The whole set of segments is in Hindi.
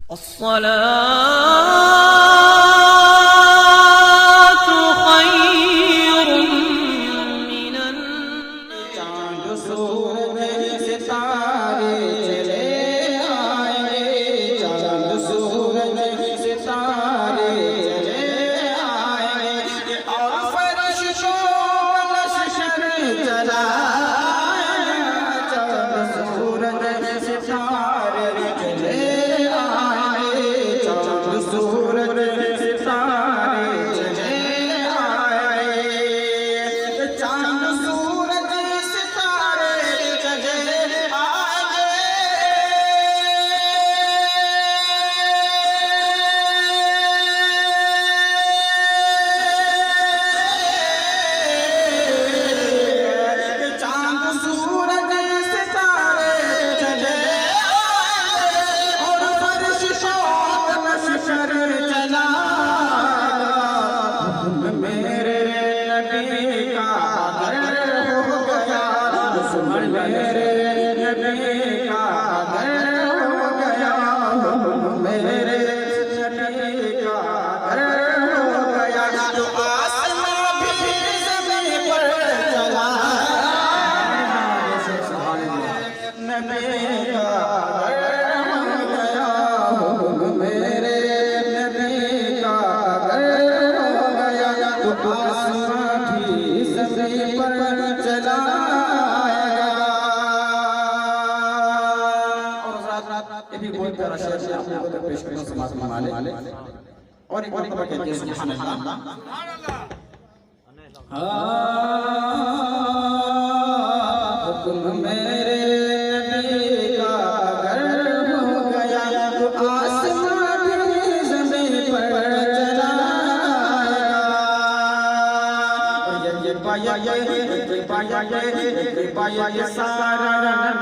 अस्सलातु खैरुम मिनन चांद सूरज सितारे चले आए, चांद सूरज सितारे चले आए और फरिश्तों का लश्कर चला आया। चांद सूरज सितारे चले आए, चांद सूरज सितारे चले आए, चांद सूरज सितारे चले आए। चांद सूरज सितारे चले आए और फरिश्तों का लश्कर चला। मेरे नबी का घर हो गया, मेरे नबी का घर हो गया, मेरे नबी का घर हो गया। तो आसमां भी ज़मीन पर चला, नबी का घर हो गया, मेरे नबी का घर हो गया। तो आसमां भी ज़मीन पर चला आएगा। और रात ये भी बहुत प्यारा शेर है, आप लोगों को पेश करना समाज में माले और एक मरतबा कहते हैं सुभान अल्लाह। हुक्म मेरे नबी का घर हो गया, तो आसमां भी ज़मीन पर चला आएगा। ये पाया ये सारा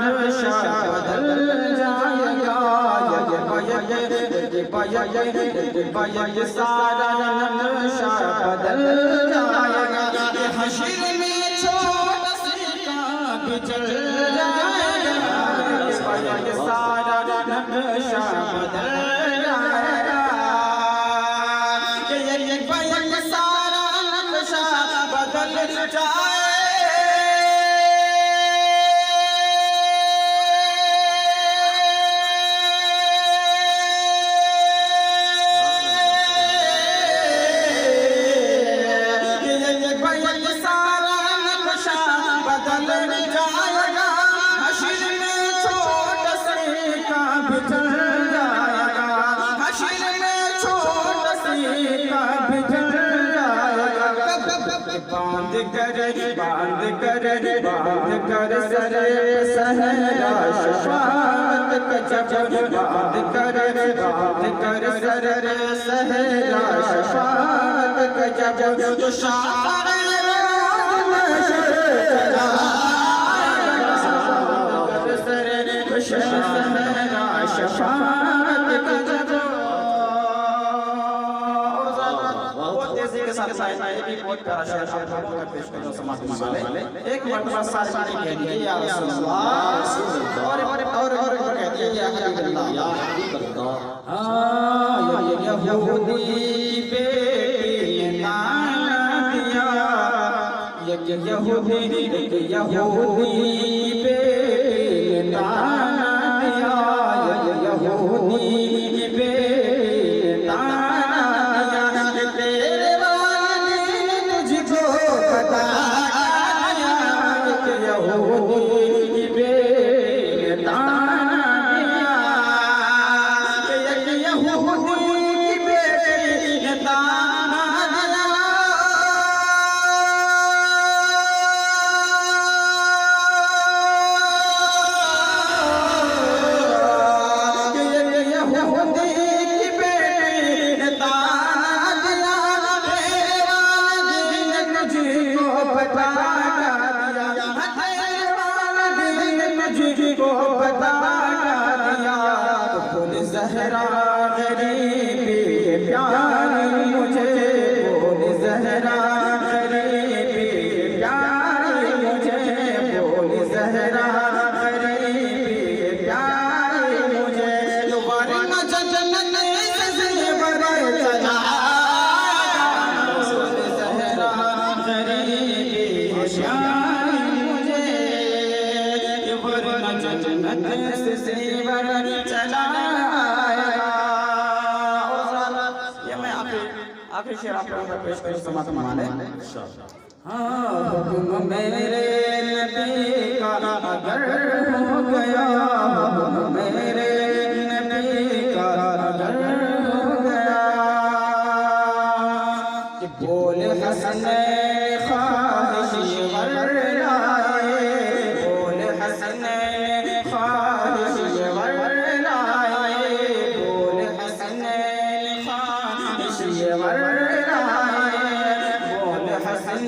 नक्शा बदल जाएगा। ये पाया ये सारा नक्शा बदल जाएगा। ये हश्र में छोटा सा बिछड़ जाएगा। ये सारा नक्शा बदल जाएगा। ये सारा नक्शा बदल जाएगा। सारा नक्शा बदल जाएगा। हश्र में छोटा सा का बिछड़ जाएगा। हश्र में छोटा सा का बिछड़ जाएगा। बांध कर सरे सहरा शफाअत का जब, बांध कर सरे सहरा शफाअत का जब, तो शार चला सरे सहरा शफाअत का जब। ये भी बहुत प्यारा शेर आप लोगों को पेश करना समाज में माले। एक मरतबा सारे कह दिए या रसूल अल्लाह, और कह दिए या हबीब अल्लाह। यहूदी बेटी नाना दिया, यहूदी बेटी नाना दिया, यहूदी बेटी नाना दिया। तेरे वाली तुझको बताया, यहूदी बेटी नाना दिया, यहूदी बेटी नाना दिया। ज़हरा गरीबी प्यारी मुझे, बोल ज़हरा गरीबी प्यारी मुझे, बोल ज़हरा गरीबी प्यारी मुझे। वरना जन्नत से ज़ेवर चला सहरा गरीबी शान मुझे वरना जन्नत से ज़ेवर चला। ये मैं आखिरी शेर आप लोगों को पेश करूं, समात माने। हुक्म मेरे नबी का अगर हो गया, हुक्म मेरे नबी का अगर हो गया, कि बोल हसन ख्वाहिश वरनाए, बोल हसन ख्वाहिश वरनाए, बोल हसन ख्वाहिश वरनाए, बोल हसन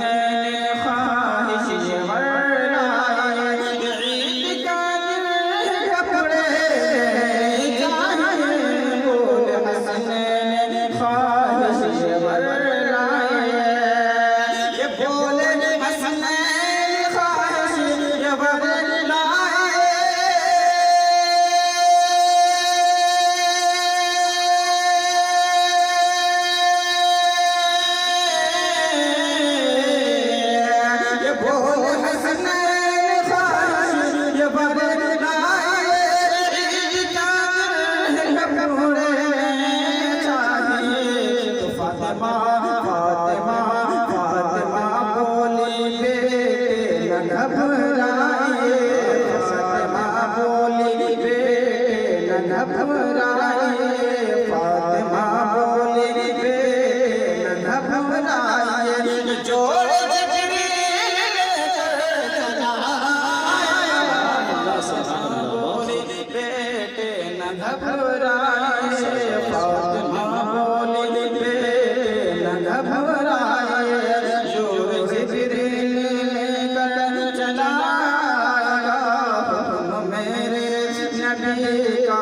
मेरे नबी का